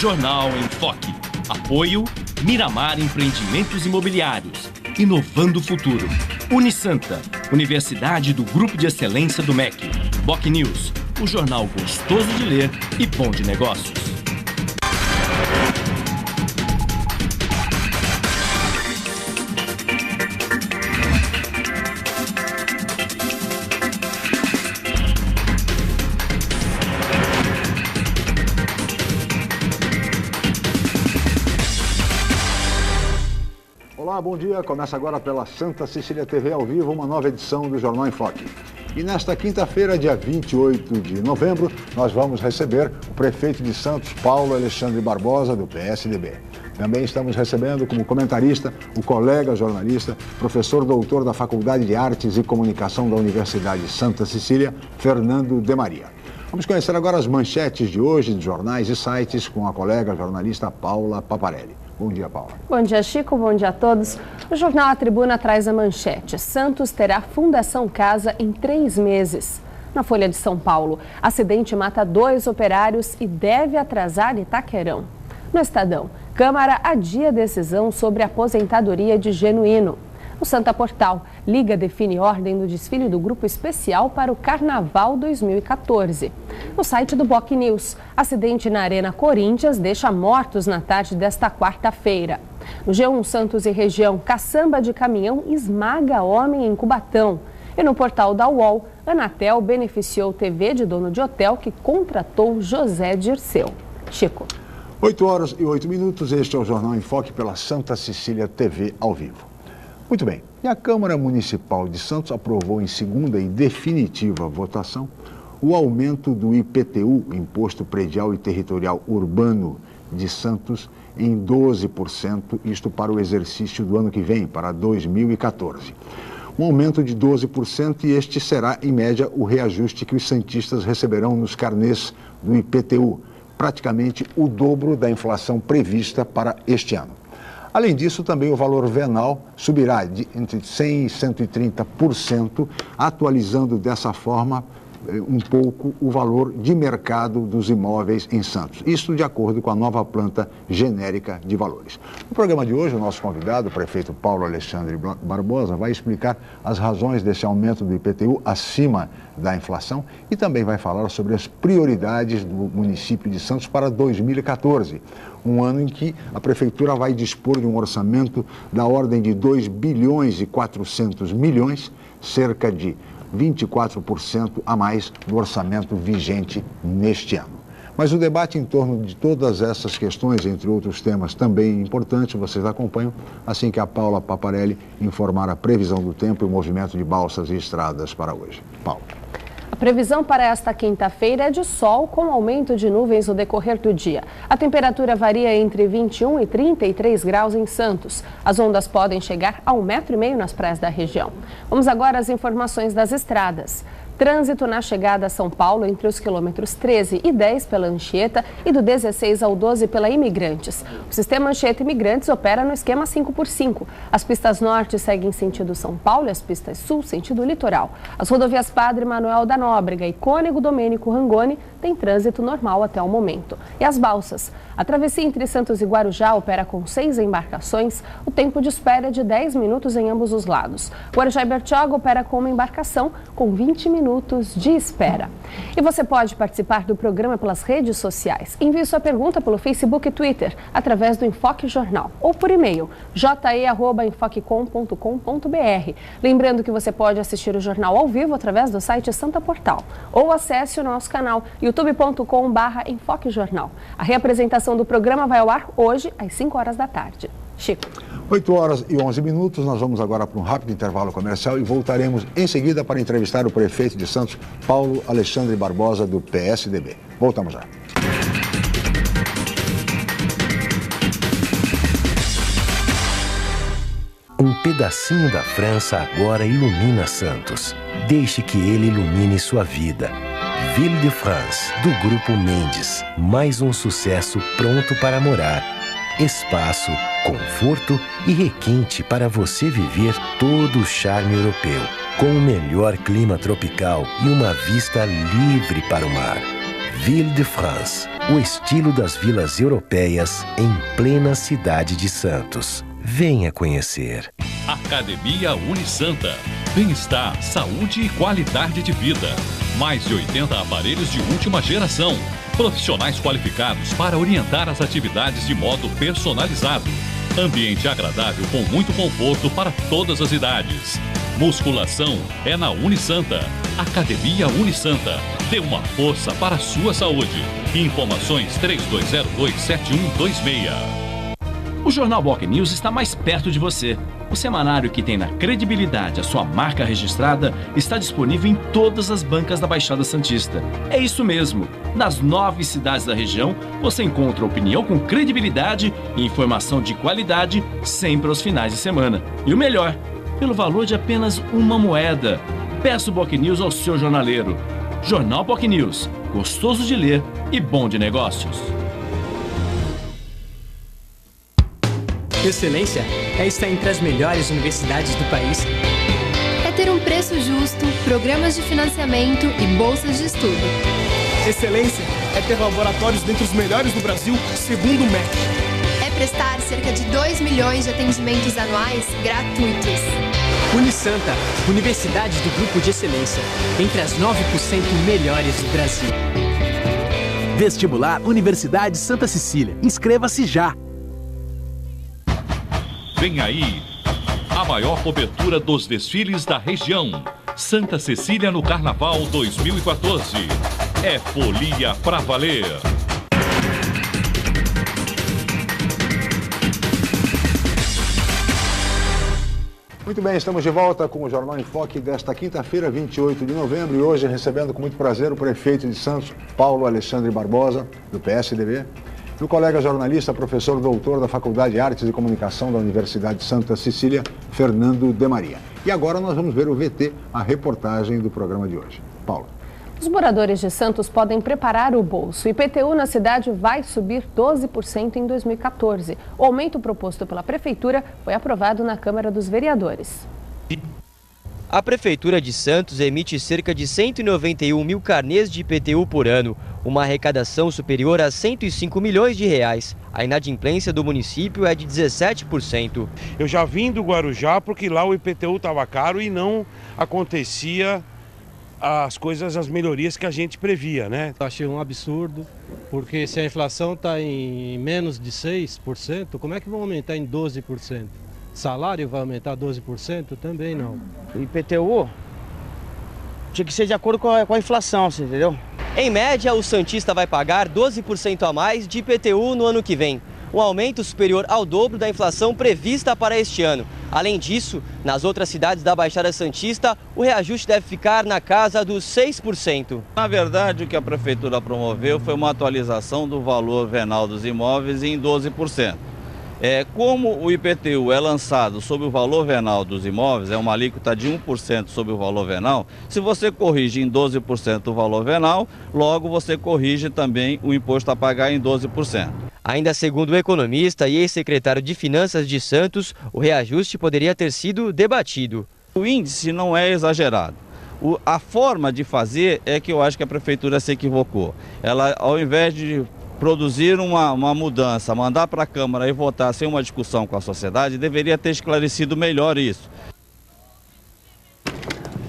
Jornal em Foque. Apoio Miramar Empreendimentos Imobiliários. Inovando o futuro. Unisanta, Universidade do Grupo de Excelência do MEC. Boc News, o jornal gostoso de ler e bom de negócios. Olá, bom dia. Começa agora pela Santa Cecília TV ao vivo, uma nova edição do Jornal em Foque. E nesta quinta-feira, dia 28 de novembro, nós vamos receber o prefeito de Santos, Paulo Alexandre Barbosa, do PSDB. Também estamos recebendo como comentarista o colega jornalista, professor doutor da Faculdade de Artes e Comunicação da Universidade Santa Cecília, Fernando de Maria. Vamos conhecer agora as manchetes de hoje de jornais e sites com a colega jornalista Paula Paparelli. Bom dia, Paula. Bom dia, Chico. Bom dia a todos. O jornal A Tribuna traz a manchete: Santos terá Fundação Casa em 3 meses. Na Folha de São Paulo, acidente mata 2 operários e deve atrasar Itaquerão. No Estadão, Câmara adia decisão sobre aposentadoria de Genuíno. No Santa Portal, Liga define ordem do desfile do Grupo Especial para o Carnaval 2014. No site do Boc News, acidente na Arena Corinthians deixa mortos na tarde desta quarta-feira. No G1 Santos e região, caçamba de caminhão esmaga homem em Cubatão. E no portal da UOL, Anatel beneficiou TV de dono de hotel que contratou José Dirceu. Chico. 8 horas e 8 minutos, este é o Jornal em Foque pela Santa Cecília TV ao vivo. Muito bem, e a Câmara Municipal de Santos aprovou em segunda e definitiva votação o aumento do IPTU, Imposto Predial e Territorial Urbano de Santos, em 12%, isto para o exercício do ano que vem, para 2014. Um aumento de 12% e este será, em média, o reajuste que os santistas receberão nos carnês do IPTU, praticamente o dobro da inflação prevista para este ano. Além disso, também o valor venal subirá de entre 100% e 130%, atualizando dessa forma um pouco o valor de mercado dos imóveis em Santos. Isso de acordo com a nova planta genérica de valores. No programa de hoje, o nosso convidado, o prefeito Paulo Alexandre Barbosa, vai explicar as razões desse aumento do IPTU acima da inflação e também vai falar sobre as prioridades do município de Santos para 2014. Um ano em que a Prefeitura vai dispor de um orçamento da ordem de 2 bilhões e 400 milhões, cerca de 24% a mais do orçamento vigente neste ano. Mas o debate em torno de todas essas questões, entre outros temas também importantes, vocês acompanham assim que a Paula Paparelli informar a previsão do tempo e o movimento de balsas e estradas para hoje. Paula. A previsão para esta quinta-feira é de sol com aumento de nuvens no decorrer do dia. A temperatura varia entre 21 e 33 graus em Santos. As ondas podem chegar a 1,5 metro nas praias da região. Vamos agora às informações das estradas. Trânsito na chegada a São Paulo entre os quilômetros 13 e 10 pela Anchieta e do 16 ao 12 pela Imigrantes. O sistema Anchieta Imigrantes opera no esquema 5x5. As pistas norte seguem sentido São Paulo e as pistas sul sentido litoral. As rodovias Padre Manuel da Nóbrega e Cônego Domênico Rangoni têm trânsito normal até o momento. E as balsas? A travessia entre Santos e Guarujá opera com 6 embarcações. O tempo de espera é de 10 minutos em ambos os lados. Guarujá e Bertioga opera com uma embarcação com 20 minutos de espera. E você pode participar do programa pelas redes sociais. Envie sua pergunta pelo Facebook e Twitter, através do Enfoque Jornal, ou por e-mail, je@enfoquecom.com.br. Lembrando que você pode assistir o jornal ao vivo através do site Santa Portal, ou acesse o nosso canal, youtube.com/enfoquejornal. A reapresentação do programa vai ao ar hoje, às 5 horas da tarde. Chico. 8 horas e 11 minutos, nós vamos agora para um rápido intervalo comercial e voltaremos em seguida para entrevistar o prefeito de Santos, Paulo Alexandre Barbosa, do PSDB. Voltamos já. Um pedacinho da França agora ilumina Santos. Deixe que ele ilumine sua vida. Ville de France, do Grupo Mendes. Mais um sucesso pronto para morar. Espaço, conforto e requinte para você viver todo o charme europeu. Com o melhor clima tropical e uma vista livre para o mar. Ville de France, o estilo das vilas europeias em plena cidade de Santos. Venha conhecer. Academia Unisanta. Bem-estar, saúde e qualidade de vida. Mais de 80 aparelhos de última geração. Profissionais qualificados para orientar as atividades de modo personalizado. Ambiente agradável com muito conforto para todas as idades. Musculação é na Unisanta. Academia Unisanta. Dê uma força para a sua saúde. Informações 3202-7126. O Jornal Boc News está mais perto de você. O semanário que tem na credibilidade a sua marca registrada está disponível em todas as bancas da Baixada Santista. É isso mesmo. Nas 9 cidades da região, você encontra opinião com credibilidade e informação de qualidade sempre aos finais de semana. E o melhor, pelo valor de apenas uma moeda. Peça o Boc News ao seu jornaleiro. Jornal Boc News, gostoso de ler e bom de negócios. Excelência é estar entre as melhores universidades do país. É ter um preço justo, programas de financiamento e bolsas de estudo. Excelência é ter laboratórios dentre os melhores do Brasil, segundo o MEC. É prestar cerca de 2 milhões de atendimentos anuais gratuitos. Unisanta, Universidade do Grupo de Excelência, entre as 9% melhores do Brasil. Vestibular Universidade Santa Cecília. Inscreva-se já! Vem aí a maior cobertura dos desfiles da região. Santa Cecília no Carnaval 2014. É folia pra valer. Muito bem, estamos de volta com o Jornal em Foque desta quinta-feira, 28 de novembro, e hoje recebendo com muito prazer o prefeito de Santos, Paulo Alexandre Barbosa, do PSDB, e o colega jornalista, professor doutor da Faculdade de Artes e Comunicação da Universidade de Santa Cecília, Fernando de Maria. E agora nós vamos ver o VT, a reportagem do programa de hoje. Paulo. Os moradores de Santos podem preparar o bolso. O IPTU na cidade vai subir 12% em 2014. O aumento proposto pela Prefeitura foi aprovado na Câmara dos Vereadores. A Prefeitura de Santos emite cerca de 191 mil carnês de IPTU por ano, uma arrecadação superior a 105 milhões de reais. A inadimplência do município é de 17%. Eu já vim do Guarujá porque lá o IPTU estava caro e não acontecia as coisas, as melhorias que a gente previa, né? Eu achei um absurdo, porque se a inflação está em menos de 6%, como é que vão aumentar em 12%? Salário vai aumentar 12%? Também não. O IPTU tinha que ser de acordo com a inflação, você entendeu? Em média, o santista vai pagar 12% a mais de IPTU no ano que vem, um aumento superior ao dobro da inflação prevista para este ano. Além disso, nas outras cidades da Baixada Santista, o reajuste deve ficar na casa dos 6%. Na verdade, o que a Prefeitura promoveu foi uma atualização do valor venal dos imóveis em 12%. Como o IPTU é lançado sobre o valor venal dos imóveis, é uma alíquota de 1% sobre o valor venal, se você corrige em 12% o valor venal, logo você corrige também o imposto a pagar em 12%. Ainda segundo o economista e ex-secretário de Finanças de Santos, o reajuste poderia ter sido debatido. O índice não é exagerado. A forma de fazer é que eu acho que a Prefeitura se equivocou. Ela, ao invés de produzir uma mudança, mandar para a Câmara e votar sem uma discussão com a sociedade, deveria ter esclarecido melhor isso.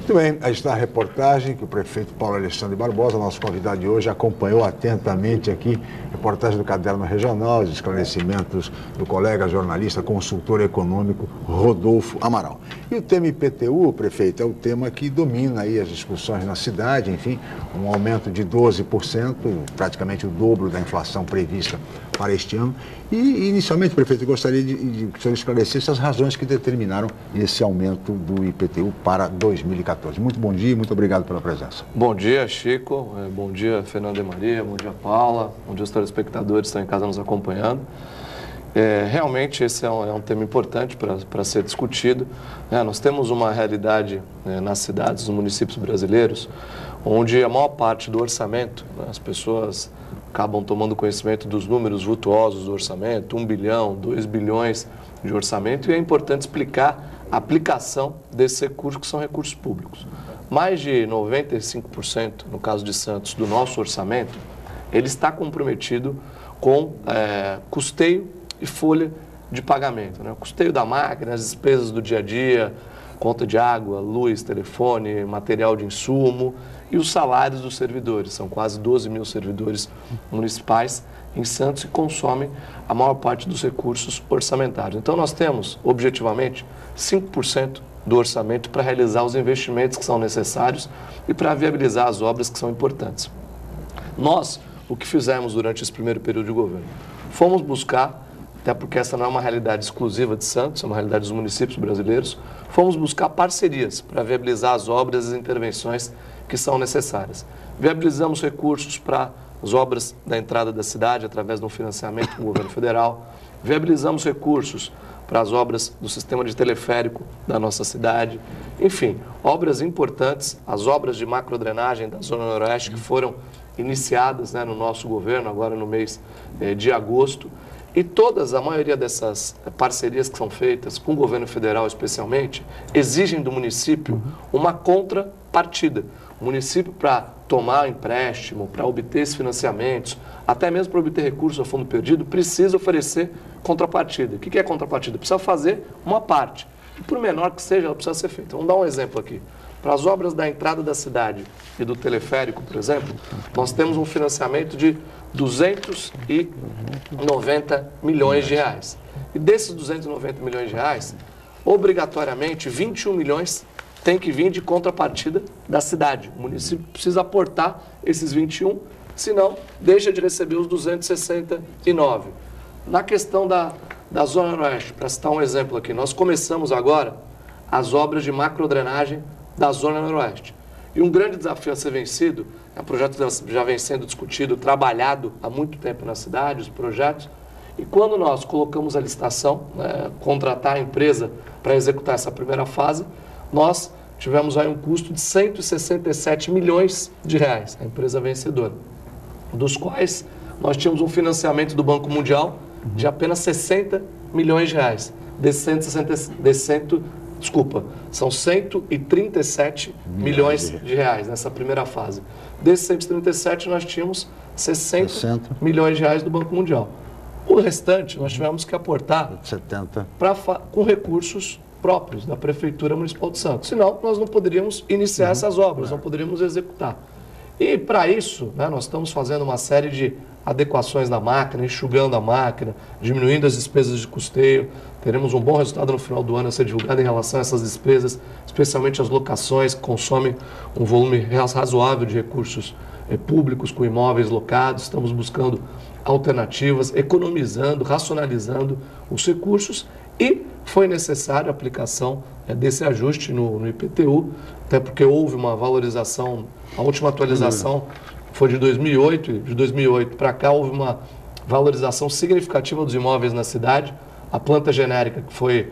Muito bem, aí está a reportagem que o prefeito Paulo Alexandre Barbosa, nosso convidado de hoje, acompanhou atentamente aqui, reportagem do Caderno Regional, os esclarecimentos do colega jornalista, consultor econômico Rodolfo Amaral. E o tema IPTU, prefeito, é o tema que domina aí as discussões na cidade, enfim, um aumento de 12%, praticamente o dobro da inflação prevista para este ano. E, inicialmente, prefeito, eu gostaria de que o senhor esclarecesse as razões que determinaram esse aumento do IPTU para 2014. Muito bom dia e muito obrigado pela presença. Bom dia, Chico. Bom dia, Fernando de Maria. Bom dia, Paula. Bom dia, os telespectadores que estão em casa nos acompanhando. Realmente, esse é um tema importante para ser discutido. Nós temos uma realidade nas cidades, nos municípios brasileiros, onde a maior parte do orçamento, as pessoas acabam tomando conhecimento dos números vultuosos do orçamento, 1 bilhão, 2 bilhões de orçamento, e é importante explicar a aplicação desses recursos, que são recursos públicos. Mais de 95%, no caso de Santos, do nosso orçamento ele está comprometido com custeio e folha de pagamento, né? O custeio da máquina, as despesas do dia a dia, conta de água, luz, telefone, material de insumo e os salários dos servidores. São quase 12 mil servidores municipais em Santos que consomem a maior parte dos recursos orçamentários. Então nós temos, objetivamente, 5% do orçamento para realizar os investimentos que são necessários e para viabilizar as obras que são importantes. Nós, o que fizemos durante esse primeiro período de governo? Fomos buscar, até porque essa não é uma realidade exclusiva de Santos, é uma realidade dos municípios brasileiros, fomos buscar parcerias para viabilizar as obras e as intervenções que são necessárias. Viabilizamos recursos para as obras da entrada da cidade através de um financiamento do governo federal, viabilizamos recursos para as obras do sistema de teleférico da nossa cidade, enfim, obras importantes, as obras de macrodrenagem da Zona Noroeste que foram iniciadas, né, no nosso governo, agora no mês de agosto, e a maioria dessas parcerias que são feitas com o governo federal especialmente, exigem do município uma contrapartida. O município, para tomar empréstimo, para obter esses financiamentos, até mesmo para obter recursos a fundo perdido, precisa oferecer contrapartida. O que é contrapartida? Precisa fazer uma parte. E por menor que seja, ela precisa ser feita. Vamos dar um exemplo aqui. Para as obras da entrada da cidade e do teleférico, por exemplo, nós temos um financiamento de 290 milhões de reais. E desses 290 milhões de reais, obrigatoriamente 21 milhões tem que vir de contrapartida da cidade. O município precisa aportar esses 21, senão deixa de receber os 269. Na questão da Zona Noroeste, para citar um exemplo aqui, nós começamos agora as obras de macrodrenagem da Zona Noroeste. E um grande desafio a ser vencido, o projeto já vem sendo discutido, trabalhado há muito tempo na cidade, os projetos, e quando nós colocamos a licitação, contratar a empresa para executar essa primeira fase, nós tivemos aí um custo de 167 milhões de reais, a empresa vencedora, dos quais nós tínhamos um financiamento do Banco Mundial de apenas 60 milhões de reais. São 137 milhões de reais nessa primeira fase. Desses 137, nós tínhamos 60 milhões de reais do Banco Mundial. O restante, nós tivemos que aportar 70. Com recursos próprios da Prefeitura Municipal de Santos. Senão, nós não poderíamos iniciar essas obras, não poderíamos executar. E, para isso, né, nós estamos fazendo uma série de adequações na máquina, enxugando a máquina, diminuindo as despesas de custeio. Teremos um bom resultado no final do ano a ser divulgado em relação a essas despesas, especialmente as locações, que consomem um volume razoável de recursos públicos com imóveis locados. Estamos buscando alternativas, economizando, racionalizando os recursos e foi necessária a aplicação desse ajuste no IPTU, até porque houve uma valorização, a última atualização foi de 2008, e de 2008 para cá houve uma valorização significativa dos imóveis na cidade. A planta genérica que foi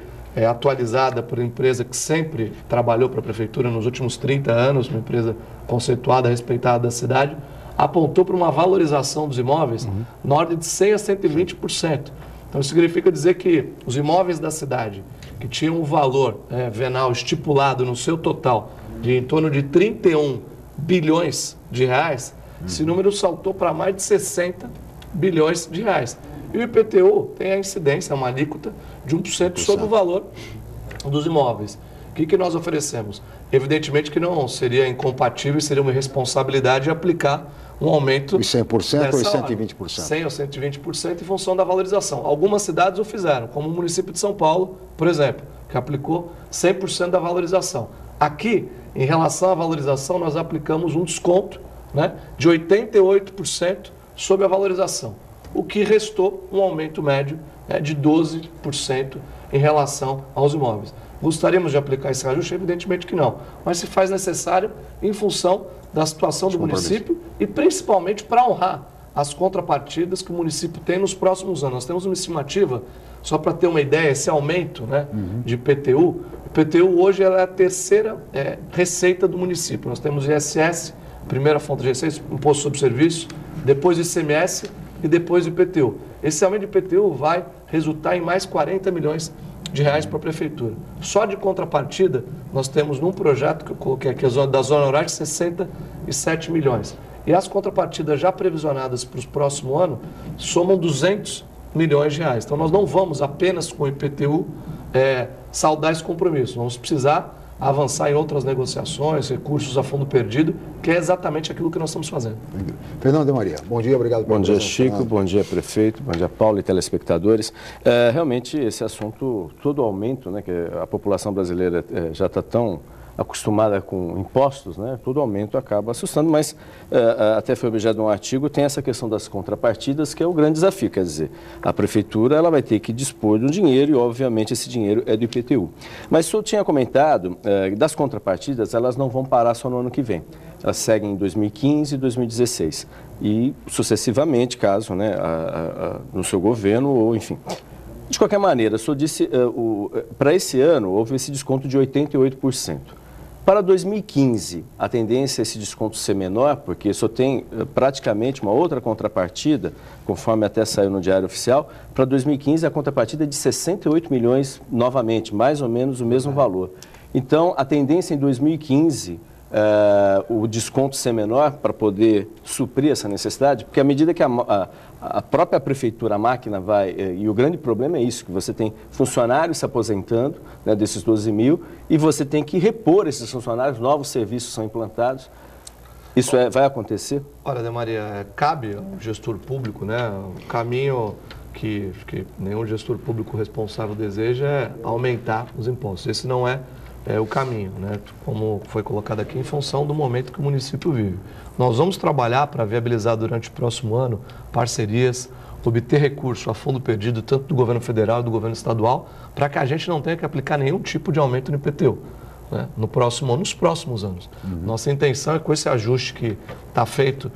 atualizada por uma empresa que sempre trabalhou para a Prefeitura nos últimos 30 anos, uma empresa conceituada, respeitada da cidade, apontou para uma valorização dos imóveis na ordem de 100% a 120%. Então, isso significa dizer que os imóveis da cidade, que tinham um valor venal estipulado no seu total de em torno de 31 bilhões de reais, esse número saltou para mais de 60 bilhões de reais. E o IPTU tem a incidência, uma alíquota de 1% sobre o valor dos imóveis. O que nós oferecemos? Evidentemente que não seria incompatível e seria uma irresponsabilidade aplicar um aumento de 100% ou 120%? 100% ou 120% em função da valorização. Algumas cidades o fizeram, como o município de São Paulo, por exemplo, que aplicou 100% da valorização. Aqui, em relação à valorização, nós aplicamos um desconto, né, de 88% sobre a valorização, o que restou um aumento médio, né, de 12% em relação aos imóveis. Gostaríamos de aplicar esse reajuste? Evidentemente que não, mas se faz necessário em função da situação do município e principalmente para honrar as contrapartidas que o município tem nos próximos anos. Nós temos uma estimativa, só para ter uma ideia, esse aumento, né, de IPTU. O IPTU hoje é a terceira receita do município. Nós temos ISS, primeira fonte de receita, Imposto sobre Serviço, depois ICMS e depois IPTU. Esse aumento de IPTU vai resultar em mais 40 milhões de reais para a Prefeitura. Só de contrapartida, nós temos num projeto que eu coloquei aqui, da Zona Noroeste, 67 milhões. E as contrapartidas já previsionadas para os próximos anos somam 200 milhões de reais. Então nós não vamos apenas com o IPTU saldar esse compromisso. Vamos precisar avançar em outras negociações, recursos a fundo perdido, que é exatamente aquilo que nós estamos fazendo. Fernando de Maria, bom dia, obrigado pela presença. Bom dia, Chico, bom dia, prefeito, bom dia, Paulo e telespectadores. Realmente, esse assunto, todo o aumento, né, que a população brasileira já está tão acostumada com impostos, né, todo aumento acaba assustando, mas até foi objeto de um artigo, tem essa questão das contrapartidas, que é o grande desafio, quer dizer, a prefeitura ela vai ter que dispor de um dinheiro e, obviamente, esse dinheiro é do IPTU. Mas o senhor tinha comentado, das contrapartidas, elas não vão parar só no ano que vem, elas seguem em 2015 e 2016, e sucessivamente, caso, né, no seu governo, ou enfim. De qualquer maneira, o senhor disse, para esse ano, houve esse desconto de 88%. Para 2015, a tendência é esse desconto ser menor, porque só tem praticamente uma outra contrapartida, conforme até saiu no Diário Oficial. Para 2015, a contrapartida é de 68 milhões novamente, mais ou menos o mesmo valor. Então, a tendência em 2015, o desconto ser menor para poder suprir essa necessidade, porque à medida que a própria prefeitura, a máquina vai, e o grande problema é isso, que você tem funcionários se aposentando, né, desses 12 mil, e você tem que repor esses funcionários, novos serviços são implantados. Isso vai acontecer? Olha, De Maria, cabe ao gestor público, né, o caminho que nenhum gestor público responsável deseja é aumentar os impostos. Esse não é o caminho, né, como foi colocado aqui, em função do momento que o município vive. Nós vamos trabalhar para viabilizar durante o próximo ano parcerias, obter recurso a fundo perdido, tanto do governo federal e do governo estadual, para que a gente não tenha que aplicar nenhum tipo de aumento no IPTU, né, no próximo ano, nos próximos anos. Nossa intenção é, com esse ajuste que está feito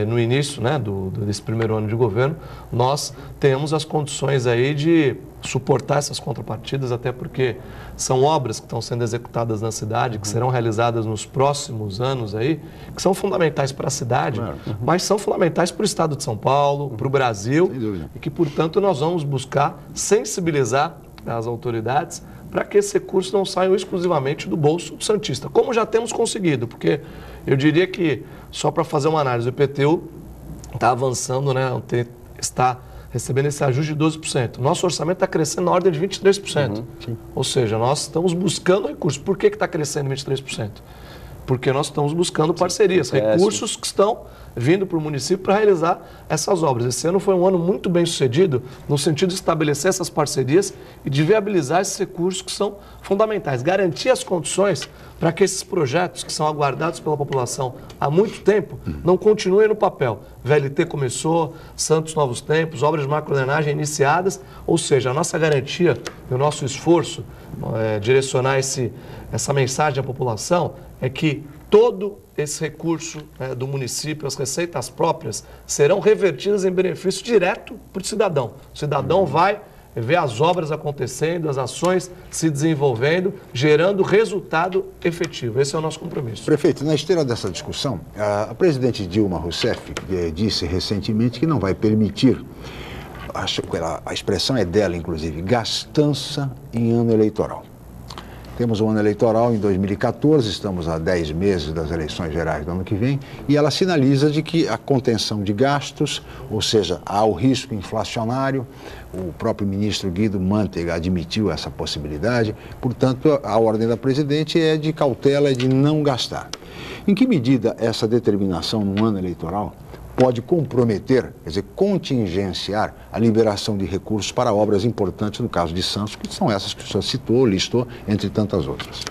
no início, né, desse primeiro ano de governo, nós temos as condições aí de suportar essas contrapartidas, até porque são obras que estão sendo executadas na cidade, que serão realizadas nos próximos anos aí, que são fundamentais para a cidade, mas são fundamentais para o estado de São Paulo, para o Brasil, e que, portanto, nós vamos buscar sensibilizar as autoridades para que esse recurso não saia exclusivamente do bolso do santista, como já temos conseguido, porque eu diria que, só para fazer uma análise, o IPTU está avançando, né, está recebendo esse ajuste de 12%. Nosso orçamento está crescendo na ordem de 23%. Ou seja, nós estamos buscando recursos. Por que está crescendo 23%? Porque nós estamos buscando parcerias, recursos que estão vindo para o município para realizar essas obras. Esse ano foi um ano muito bem sucedido no sentido de estabelecer essas parcerias e de viabilizar esses recursos que são fundamentais. Garantir as condições para que esses projetos que são aguardados pela população há muito tempo não continuem no papel. VLT começou, Santos Novos Tempos, obras de macrodrenagem iniciadas, ou seja, a nossa garantia e o nosso esforço direcionar essa mensagem à população é que todo esse recurso do município, as receitas próprias, serão revertidas em benefício direto para o cidadão. O cidadão vai ver as obras acontecendo, as ações se desenvolvendo, gerando resultado efetivo. Esse é o nosso compromisso. Prefeito, na esteira dessa discussão, a presidente Dilma Rousseff disse recentemente que não vai permitir, a expressão é dela, inclusive, gastança em ano eleitoral. Temos um ano eleitoral em 2014, estamos a 10 meses das eleições gerais do ano que vem, e ela sinaliza de que a contenção de gastos, ou seja, há o risco inflacionário, o próprio ministro Guido Mantega admitiu essa possibilidade, portanto, a ordem da presidente é de cautela e de não gastar. Em que medida essa determinação no ano eleitoral pode comprometer, quer dizer, contingenciar a liberação de recursos para obras importantes, no caso de Santos, que são essas que o senhor citou, listou, entre tantas outras?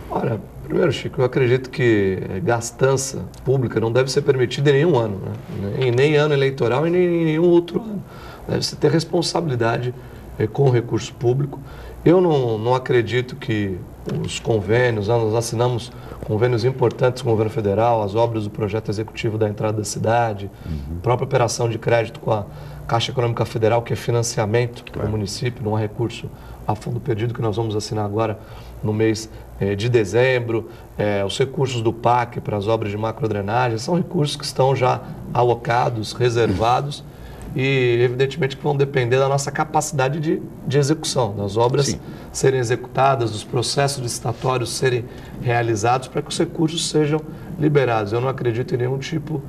Olha, primeiro, Chico, eu acredito que gastança pública não deve ser permitida em nenhum ano, né? Nem ano eleitoral e nem em nenhum outro ano. Deve-se ter responsabilidade com o recurso público. Eu não acredito que os convênios, nós assinamos convênios importantes com o governo federal, as obras do projeto executivo da entrada da cidade, própria operação de crédito com a Caixa Econômica Federal, que é financiamento para o município, não há recurso a fundo perdido, que nós vamos assinar agora no mês de dezembro, os recursos do PAC para as obras de macrodrenagem, são recursos que estão já alocados, reservados, e evidentemente que vão depender da nossa capacidade de execução, das obras serem executadas, dos processos licitatórios serem realizados para que os recursos sejam liberados. Eu não acredito em nenhum tipo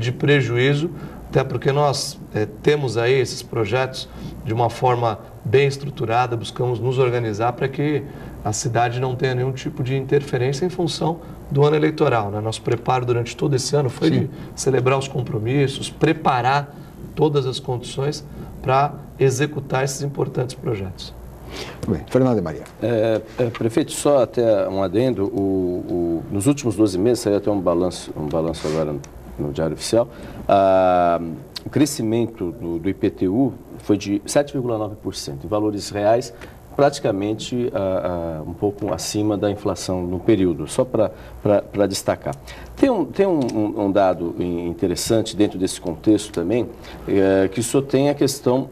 de prejuízo, até porque nós temos aí esses projetos de uma forma bem estruturada, buscamos nos organizar para que a cidade não tenha nenhum tipo de interferência em função do ano eleitoral, né? Nosso preparo durante todo esse ano foi de celebrar os compromissos, preparar todas as condições para executar esses importantes projetos. Muito bem. Fernando de Maria. Prefeito, só até um adendo, nos últimos 12 meses, saiu até um balanço agora no Diário Oficial, o crescimento do IPTU foi de 7,9%, em valores reais, praticamente um pouco acima da inflação no período, só para destacar. Tem um dado interessante dentro desse contexto também, que só tem a questão,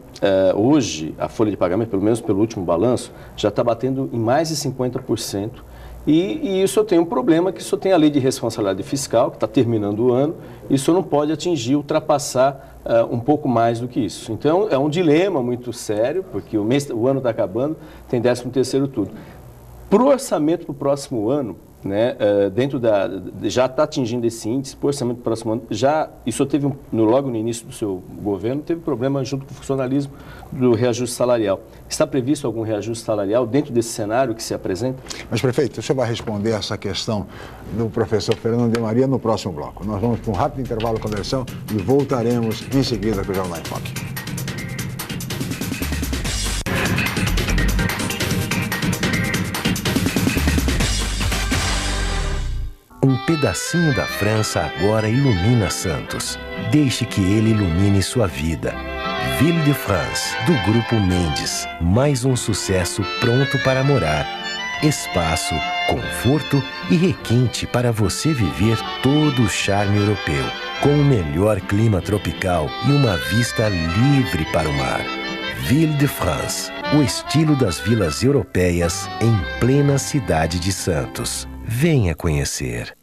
hoje a folha de pagamento, pelo menos pelo último balanço, já está batendo em mais de 50%, e isso tem um problema, que isso tem a lei de responsabilidade fiscal, que está terminando o ano, e isso não pode ultrapassar um pouco mais do que isso. Então, é um dilema muito sério, porque o ano está acabando, tem 13º tudo. Para o orçamento para o próximo ano, né, já está atingindo esse índice, para o orçamento do próximo ano, isso teve, logo no início do seu governo, teve problema junto com o funcionalismo do reajuste salarial. Está previsto algum reajuste salarial dentro desse cenário que se apresenta? Mas, prefeito, você vai responder essa questão do professor Fernando de Maria no próximo bloco. Nós vamos para um rápido intervalo comercial e voltaremos em seguida com o Jornal em Foque. Um pedacinho da França agora ilumina Santos. Deixe que ele ilumine sua vida. Ville de France, do Grupo Mendes. Mais um sucesso pronto para morar. Espaço, conforto e requinte para você viver todo o charme europeu. Com o melhor clima tropical e uma vista livre para o mar. Ville de France, o estilo das vilas europeias em plena cidade de Santos. Venha conhecer.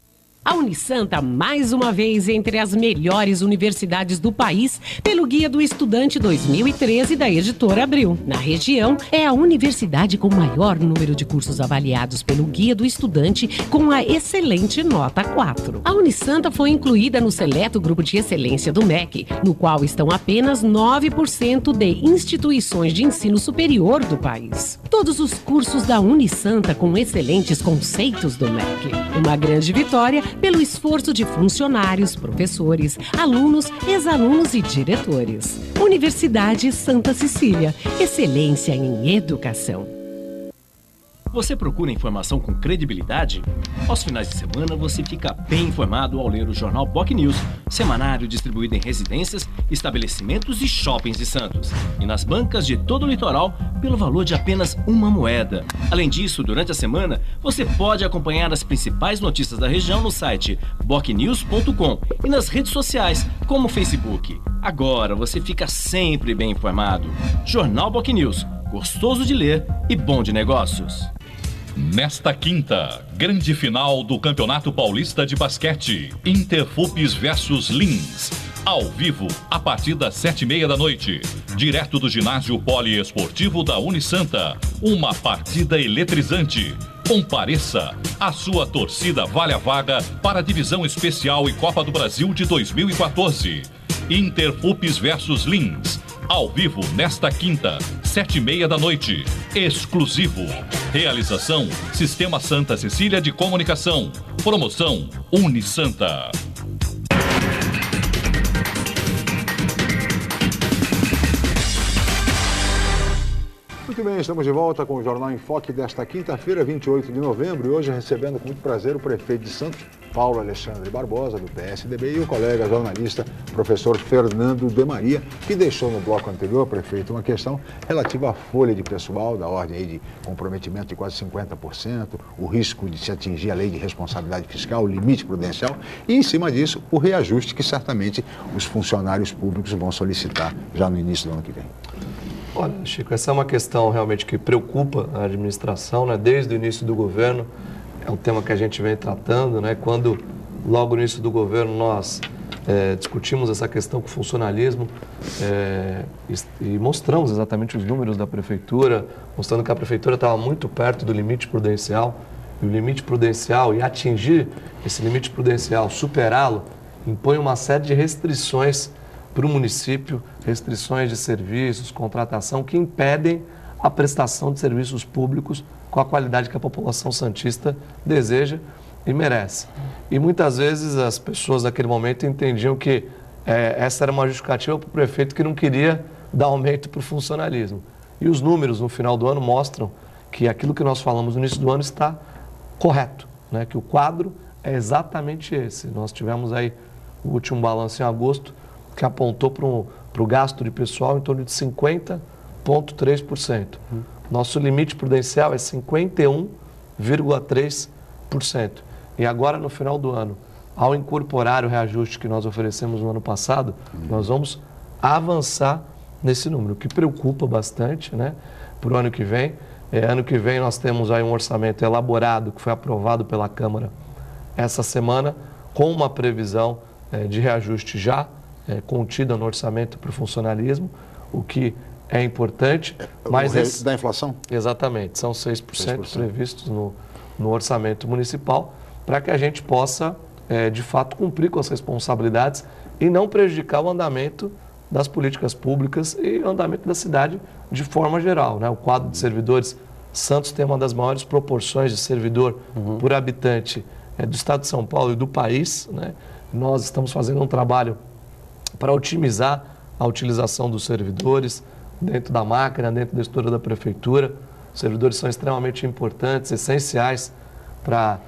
A Unisanta, mais uma vez, entre as melhores universidades do país, pelo Guia do Estudante 2013 da Editora Abril. Na região, é a universidade com o maior número de cursos avaliados pelo Guia do Estudante, com a excelente nota 4. A Unisanta foi incluída no seleto grupo de excelência do MEC, no qual estão apenas 9% de instituições de ensino superior do país. Todos os cursos da Unisanta com excelentes conceitos do MEC. Uma grande vitória pelo esforço de funcionários, professores, alunos, ex-alunos e diretores. Universidade Santa Cecília, excelência em educação. Você procura informação com credibilidade? Aos finais de semana você fica bem informado ao ler o jornal BOC News, semanário distribuído em residências, estabelecimentos e shoppings de Santos. E nas bancas de todo o litoral, pelo valor de apenas uma moeda. Além disso, durante a semana, você pode acompanhar as principais notícias da região no site bocnews.com e nas redes sociais, como o Facebook. Agora você fica sempre bem informado. Jornal BOC News, gostoso de ler e bom de negócios. Nesta quinta, grande final do Campeonato Paulista de Basquete, Interfupes versus Lins. Ao vivo, a partir das 7h30 da noite, direto do ginásio poliesportivo da Unisanta. Uma partida eletrizante. Compareça, a sua torcida vale a vaga para a Divisão Especial e Copa do Brasil de 2014. Interfupes versus Lins. Ao vivo, nesta quinta, 7h30 da noite. Exclusivo. Realização, Sistema Santa Cecília de Comunicação. Promoção, Unisanta. Muito bem, estamos de volta com o Jornal em Foque desta quinta-feira, 28 de novembro, e hoje recebendo com muito prazer o prefeito de Santos, Paulo Alexandre Barbosa, do PSDB, e o colega jornalista, professor Fernando de Maria, que deixou no bloco anterior, prefeito, uma questão relativa à folha de pessoal, da ordem aí de comprometimento de quase 50%, o risco de se atingir a lei de responsabilidade fiscal, o limite prudencial, e em cima disso, o reajuste que certamente os funcionários públicos vão solicitar já no início do ano que vem. Olha, Chico, essa é uma questão realmente que preocupa a administração, né? Desde o início do governo, é um tema que a gente vem tratando, né? Quando, logo no início do governo, nós discutimos essa questão com o funcionalismo e mostramos exatamente os números da Prefeitura, mostrando que a Prefeitura estava muito perto do limite prudencial, e o limite prudencial, e atingir esse limite prudencial, superá-lo, impõe uma série de restrições para o município, restrições de serviços, contratação, que impedem a prestação de serviços públicos com a qualidade que a população santista deseja e merece. E muitas vezes as pessoas naquele momento entendiam que essa era uma justificativa para o prefeito que não queria dar aumento para o funcionalismo. E os números no final do ano mostram que aquilo que nós falamos no início do ano está correto, né? Que o quadro é exatamente esse. Nós tivemos aí o último balanço em agosto que apontou para o gasto de pessoal em torno de 50,3%. Nosso limite prudencial é 51,3%. E agora, no final do ano, ao incorporar o reajuste que nós oferecemos no ano passado, nós vamos avançar nesse número, o que preocupa bastante, né, para o ano que vem. Ano que vem nós temos aí um orçamento elaborado, que foi aprovado pela Câmara essa semana, com uma previsão de reajuste já contida no orçamento para o funcionalismo, o que é importante. Mas da inflação? Exatamente, são 6% previstos no orçamento municipal, para que a gente possa, de fato, cumprir com as responsabilidades e não prejudicar o andamento das políticas públicas e o andamento da cidade de forma geral, né? O quadro de servidores, Santos tem uma das maiores proporções de servidor por habitante do estado de São Paulo e do país, né? Nós estamos fazendo um trabalho para otimizar a utilização dos servidores dentro da máquina, dentro da estrutura da prefeitura. Os servidores são extremamente importantes, essenciais para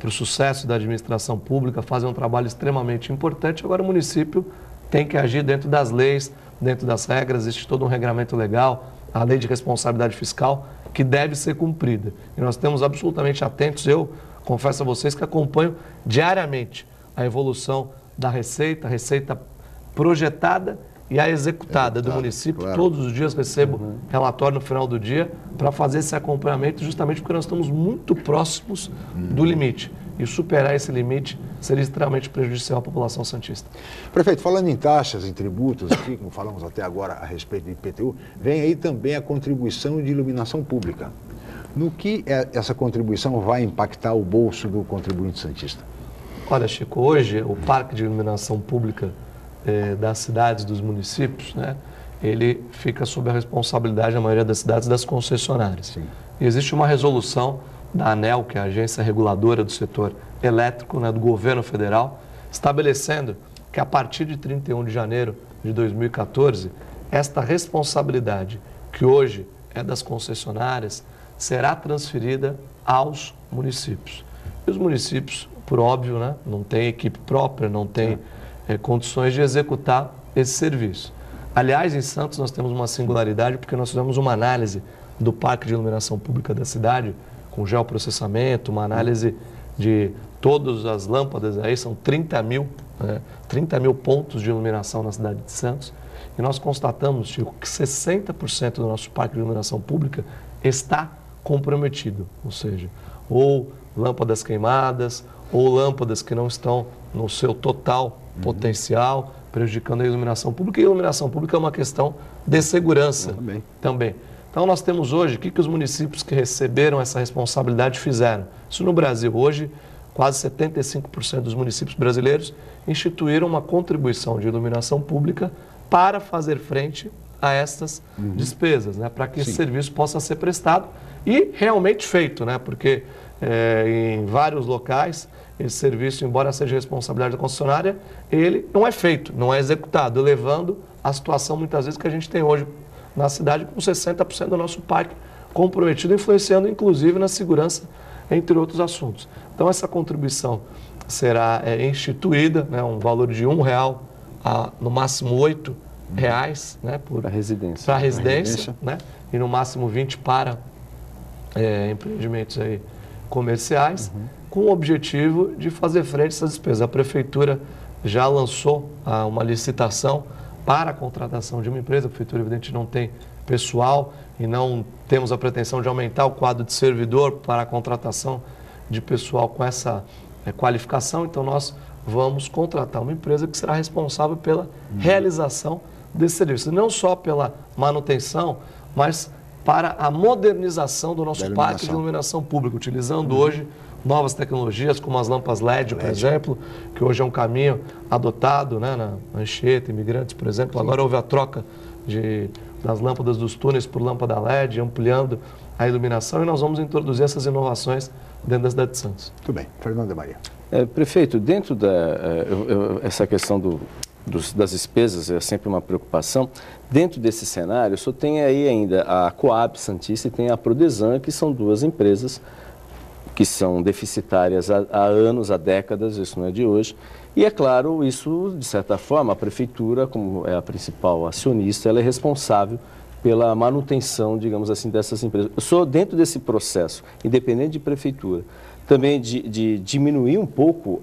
o sucesso da administração pública, fazem um trabalho extremamente importante. Agora o município tem que agir dentro das leis, dentro das regras, existe todo um regramento legal, a lei de responsabilidade fiscal, que deve ser cumprida. E nós estamos absolutamente atentos, eu confesso a vocês que acompanho diariamente a evolução da receita, a receita projetada e a executada do município. Claro. Todos os dias recebo relatório no final do dia para fazer esse acompanhamento, justamente porque nós estamos muito próximos do limite. E superar esse limite seria extremamente prejudicial à população santista. Prefeito, falando em taxas, em tributos, aqui, como falamos até agora a respeito do IPTU, vem aí também a contribuição de iluminação pública. No que essa contribuição vai impactar o bolso do contribuinte santista? Olha, Chico, hoje o parque de iluminação pública das cidades, dos municípios, né, ele fica sob a responsabilidade, na maioria das cidades, das concessionárias. Sim. E existe uma resolução da ANEEL, que é a agência reguladora do setor elétrico, né, do governo federal, estabelecendo que a partir de 31 de janeiro de 2014, esta responsabilidade, que hoje é das concessionárias, será transferida aos municípios. E os municípios, por óbvio, né, não têm equipe própria, não têm condições de executar esse serviço. Aliás, em Santos nós temos uma singularidade, porque nós fizemos uma análise do parque de iluminação pública da cidade, com geoprocessamento, uma análise de todas as lâmpadas, aí são 30 mil pontos de iluminação na cidade de Santos, e nós constatamos, Chico, que 60% do nosso parque de iluminação pública está comprometido, ou seja, ou lâmpadas queimadas, ou lâmpadas que não estão no seu total potencial, prejudicando a iluminação pública. E a iluminação pública é uma questão de segurança também. Então nós temos hoje, o que os municípios que receberam essa responsabilidade fizeram? Isso no Brasil, hoje, quase 75% dos municípios brasileiros instituíram uma contribuição de iluminação pública para fazer frente a estas despesas, né? Para que esse serviço possa ser prestado e realmente feito, né? Porque em vários locais esse serviço, embora seja responsabilidade da concessionária, ele não é feito, não é executado, levando à situação muitas vezes que a gente tem hoje na cidade com 60% do nosso parque comprometido, influenciando inclusive na segurança, entre outros assuntos. Então essa contribuição será instituída, né, um valor de R$1 a no máximo R$8, né, para a residência, né, e no máximo 20 para empreendimentos aí comerciais, com o objetivo de fazer frente a essas despesas. A prefeitura já lançou uma licitação para a contratação de uma empresa. A prefeitura, evidente, não tem pessoal e não temos a pretensão de aumentar o quadro de servidor para a contratação de pessoal com essa qualificação. Então, nós vamos contratar uma empresa que será responsável pela realização desse serviço. Não só pela manutenção, mas para a modernização do nosso parque de iluminação pública, utilizando hoje novas tecnologias, como as lâmpadas LED, por exemplo, que hoje é um caminho adotado, né, na Anchieta, Imigrantes, por exemplo. Agora houve a troca das lâmpadas dos túneis por lâmpada LED, ampliando a iluminação, e nós vamos introduzir essas inovações dentro da cidade de Santos. Muito bem. Fernando de Maria. Prefeito, dentro essa questão das despesas é sempre uma preocupação. Dentro desse cenário, só tem aí ainda a Coab Santista e tem a Prodesan, que são duas empresas que são deficitárias há anos, há décadas, isso não é de hoje. E, é claro, isso, de certa forma, a Prefeitura, como é a principal acionista, ela é responsável pela manutenção, digamos assim, dessas empresas. Eu sou dentro desse processo, independente de Prefeitura, também de diminuir um pouco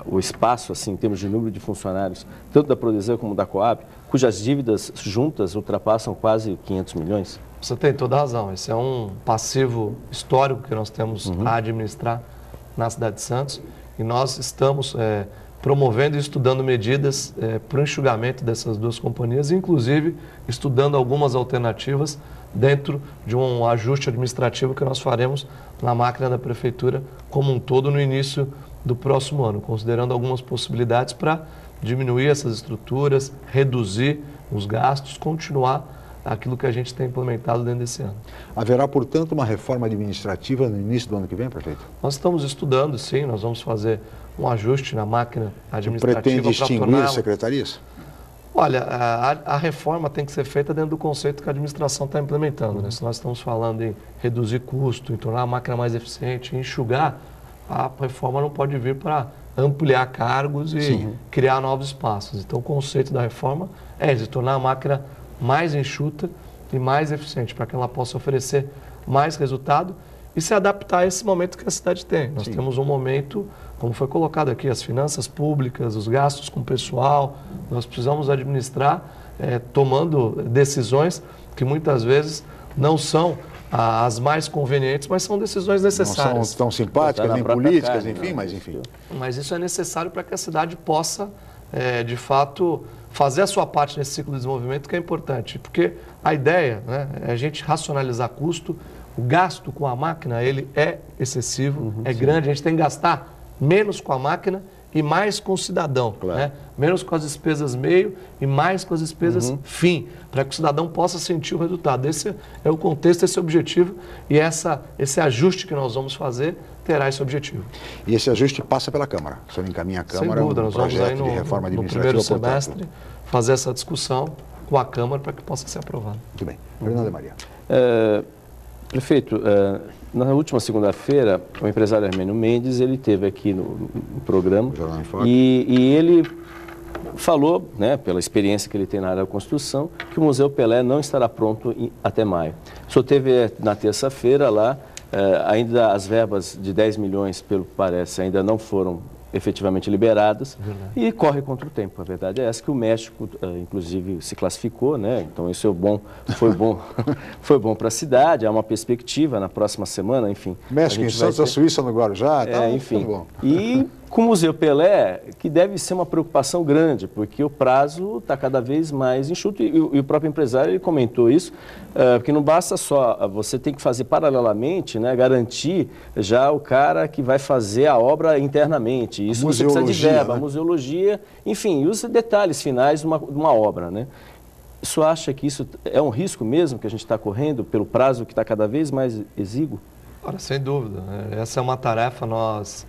o espaço, assim, em termos de número de funcionários, tanto da Prodesan como da Coab, cujas dívidas juntas ultrapassam quase 500 milhões? Você tem toda a razão. Esse é um passivo histórico que nós temos a administrar na cidade de Santos, e nós estamos promovendo e estudando medidas para o enxugamento dessas duas companhias, inclusive estudando algumas alternativas dentro de um ajuste administrativo que nós faremos na máquina da Prefeitura como um todo no início do próximo ano, considerando algumas possibilidades para diminuir essas estruturas, reduzir os gastos, continuar aquilo que a gente tem implementado dentro desse ano. Haverá, portanto, uma reforma administrativa no início do ano que vem, prefeito? Nós estamos estudando, sim, nós vamos fazer um ajuste na máquina administrativa. Pretende extinguir secretarias? Olha, a reforma tem que ser feita dentro do conceito que a administração está implementando, né? Se nós estamos falando em reduzir custo, em tornar a máquina mais eficiente, em enxugar, a reforma não pode vir para ampliar cargos e criar novos espaços. Então, o conceito da reforma é de tornar a máquina mais enxuta e mais eficiente, para que ela possa oferecer mais resultado e se adaptar a esse momento que a cidade tem. Nós temos um momento, como foi colocado aqui, as finanças públicas, os gastos com o pessoal, nós precisamos administrar tomando decisões que muitas vezes não são as mais convenientes, mas são decisões necessárias. Não são tão simpáticas, nem políticas, enfim, mas enfim. Mas isso é necessário para que a cidade possa, de fato, fazer a sua parte nesse ciclo de desenvolvimento, que é importante, porque a ideia, né, é a gente racionalizar custo. O gasto com a máquina, ele é excessivo, é grande, a gente tem que gastar menos com a máquina e mais com o cidadão, né? Menos com as despesas meio e mais com as despesas fim, para que o cidadão possa sentir o resultado. Esse é o contexto, esse é o objetivo, e esse ajuste que nós vamos fazer terá esse objetivo. E esse ajuste passa pela Câmara? O senhor encaminha a Câmara, sem dúvida, nós vamos aí no primeiro semestre fazer essa discussão com a Câmara para que possa ser aprovado. Muito bem. Fernando de Maria. Prefeito, na última segunda-feira, o empresário Hermênio Mendes, ele esteve aqui no programa e ele falou, né, pela experiência que ele tem na área da construção, que o Museu Pelé não estará pronto até maio. O senhor esteve na terça-feira lá, ainda as verbas de 10 milhões, pelo que parece, ainda não foram efetivamente liberadas e corre contra o tempo. A verdade é essa, que o México, inclusive, se classificou, né? Então isso foi bom para a cidade, há uma perspectiva na próxima semana, enfim. México em Santos, a Suíça no Guarujá, enfim. Bom. E com o Museu Pelé, que deve ser uma preocupação grande, porque o prazo está cada vez mais enxuto, e o próprio empresário ele comentou isso, porque não basta só, você tem que fazer paralelamente, né, garantir já o cara que vai fazer a obra internamente. Isso você precisa de verba, né? Museologia, enfim, e os detalhes finais de uma obra, né? O senhor acha que isso é um risco mesmo que a gente está correndo pelo prazo que está cada vez mais exíguo? Ora, sem dúvida. Essa é uma tarefa, nós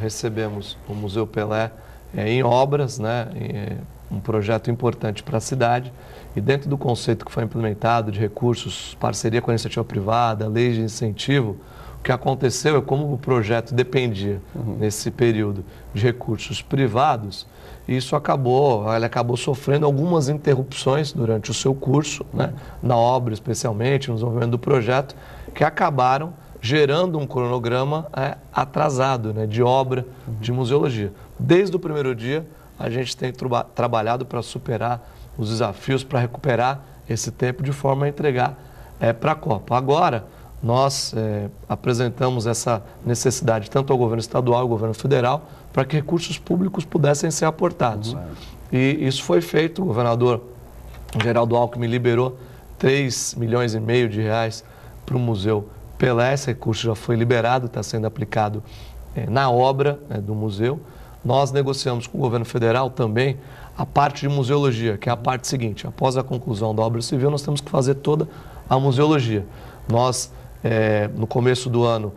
recebemos o Museu Pelé em obras, né, um projeto importante para a cidade, e dentro do conceito que foi implementado de recursos, parceria com a iniciativa privada, lei de incentivo, o que aconteceu é como o projeto dependia, nesse período, de recursos privados, isso ele acabou sofrendo algumas interrupções durante o seu curso, né, na obra especialmente, no desenvolvimento do projeto, que acabaram gerando um cronograma atrasado, né, de obra de museologia. Desde o primeiro dia, a gente tem trabalhado para superar os desafios, para recuperar esse tempo de forma a entregar para a Copa. Agora, nós apresentamos essa necessidade tanto ao governo estadual e ao governo federal para que recursos públicos pudessem ser aportados. E isso foi feito, o governador Geraldo Alckmin liberou 3,5 milhões de reais para o Museu Pelé. Esse recurso já foi liberado, está sendo aplicado na obra do museu. Nós negociamos com o governo federal também a parte de museologia, que é a parte seguinte: após a conclusão da obra civil, nós temos que fazer toda a museologia. Nós, no começo do ano,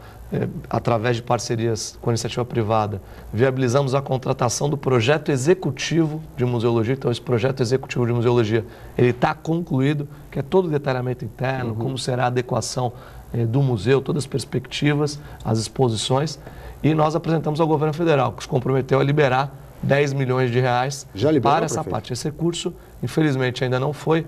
através de parcerias com a iniciativa privada, viabilizamos a contratação do projeto executivo de museologia. Então, esse projeto executivo de museologia, ele está concluído, que é todo o detalhamento interno, como será a adequação do museu, todas as perspectivas, as exposições. E nós apresentamos ao governo federal, que se comprometeu a liberar 10 milhões de reais para essa parte. Esse recurso, infelizmente, ainda não foi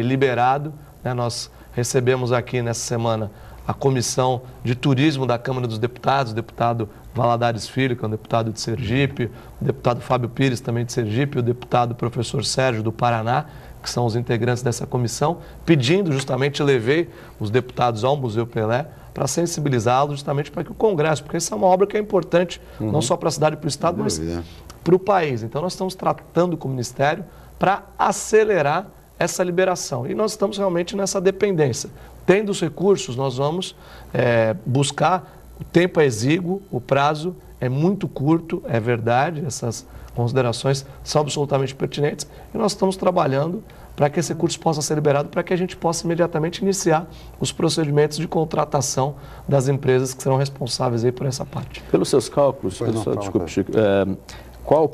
liberado, né? Nós recebemos aqui nessa semana a Comissão de Turismo da Câmara dos Deputados, o deputado Valadares Filho, que é um deputado de Sergipe, o deputado Fábio Pires, também de Sergipe, o deputado professor Sérgio, do Paraná, que são os integrantes dessa comissão, pedindo justamente, levei os deputados ao Museu Pelé para sensibilizá-los justamente para que o Congresso, porque essa é uma obra que é importante, não só para a cidade e para o Estado, mas para o país. Então, nós estamos tratando com o Ministério para acelerar essa liberação. E nós estamos realmente nessa dependência. Tendo os recursos, nós vamos buscar, o tempo é exíguo, o prazo é muito curto, é verdade, essas considerações são absolutamente pertinentes, e nós estamos trabalhando para que esse recurso possa ser liberado, para que a gente possa imediatamente iniciar os procedimentos de contratação das empresas que serão responsáveis aí por essa parte. Pelos seus cálculos, desculpe, Chico, qual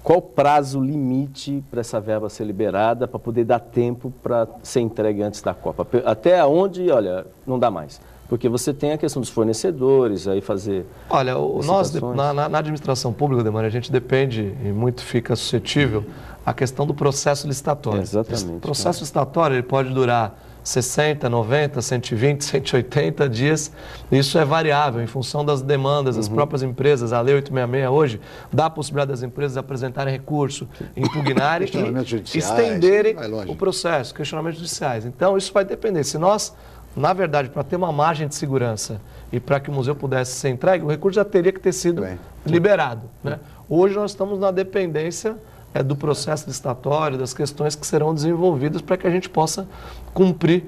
o prazo limite para essa verba ser liberada, para poder dar tempo para ser entregue antes da Copa? Até onde, olha, não dá mais? Porque você tem a questão dos fornecedores, aí fazer... Olha, nós, na administração pública, Demar, a gente depende e muito fica suscetível à questão do processo licitatório. Exatamente. O processo licitatório ele pode durar 60, 90, 120, 180 dias. Isso é variável em função das demandas das próprias empresas. A Lei 866 hoje dá a possibilidade das empresas apresentarem recurso, impugnarem e estenderem o processo, questionamentos judiciais. Então, isso vai depender. Se nós, na verdade, para ter uma margem de segurança e para que o museu pudesse ser entregue, o recurso já teria que ter sido liberado, né? Hoje nós estamos na dependência do processo licitatório, das questões que serão desenvolvidas para que a gente possa cumprir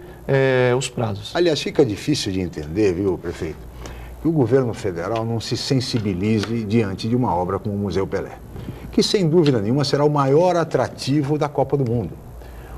os prazos. Aliás, fica difícil de entender, viu, prefeito, que o governo federal não se sensibilize diante de uma obra como o Museu Pelé, que sem dúvida nenhuma será o maior atrativo da Copa do Mundo.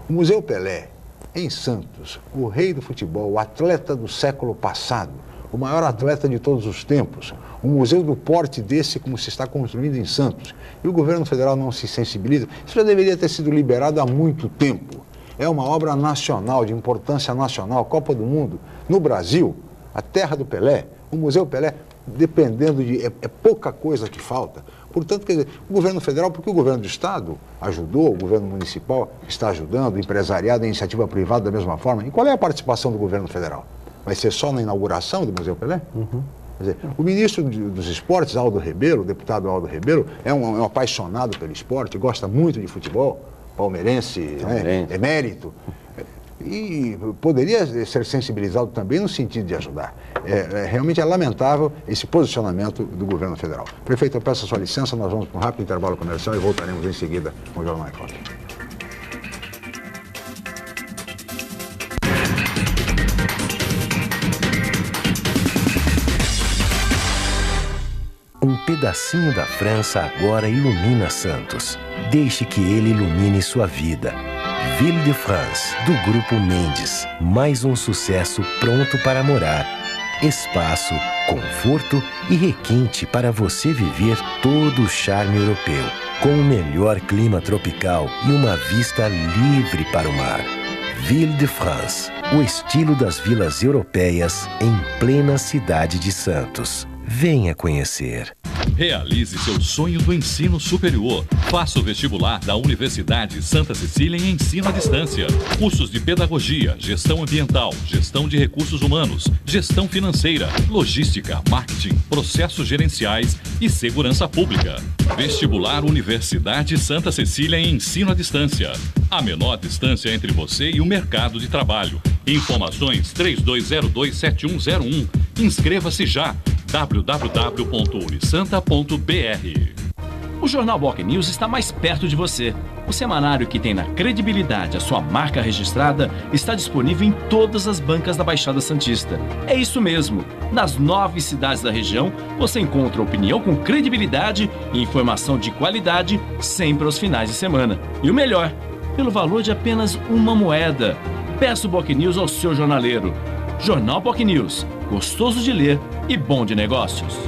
O Museu Pelé, em Santos, o rei do futebol, o atleta do século passado, o maior atleta de todos os tempos, um museu do porte desse como se está construindo em Santos, e o governo federal não se sensibiliza, isso já deveria ter sido liberado há muito tempo. É uma obra nacional, de importância nacional, Copa do Mundo. No Brasil, a terra do Pelé, o Museu Pelé, dependendo de... É pouca coisa que falta. Portanto, quer dizer, o governo federal, porque o governo do Estado ajudou, o governo municipal está ajudando, o empresariado, a iniciativa privada da mesma forma. E qual é a participação do governo federal? Vai ser só na inauguração do Museu Pelé? Quer dizer, o ministro dos esportes, Aldo Rebelo, o deputado Aldo Rebelo, é um apaixonado pelo esporte, gosta muito de futebol, palmeirense, né, emérito, e poderia ser sensibilizado também no sentido de ajudar. Realmente é lamentável esse posicionamento do governo federal. Prefeito, eu peço a sua licença, nós vamos para um rápido intervalo comercial e voltaremos em seguida com o Jornal Enfoque. Um pedacinho da França agora ilumina Santos. Deixe que ele ilumine sua vida. Ville de France, do Grupo Mendes. Mais um sucesso pronto para morar. Espaço, conforto e requinte para você viver todo o charme europeu. Com o melhor clima tropical e uma vista livre para o mar. Ville de France, o estilo das vilas europeias em plena cidade de Santos. Venha conhecer. Realize seu sonho do ensino superior. Faça o vestibular da Universidade Santa Cecília em ensino à distância. Cursos de pedagogia, gestão ambiental, gestão de recursos humanos, gestão financeira, logística, marketing, processos gerenciais e segurança pública. Vestibular Universidade Santa Cecília em ensino à distância. A menor distância entre você e o mercado de trabalho. Informações 32027101. Inscreva-se já. www.unisanta.br. O Jornal Boc News está mais perto de você. O semanário que tem na credibilidade a sua marca registrada está disponível em todas as bancas da Baixada Santista. É isso mesmo. Nas 9 cidades da região, você encontra opinião com credibilidade e informação de qualidade sempre aos finais de semana. E o melhor, pelo valor de apenas uma moeda. Peça o Boc News ao seu jornaleiro. Jornal Boc News. Gostoso de ler e bom de negócios.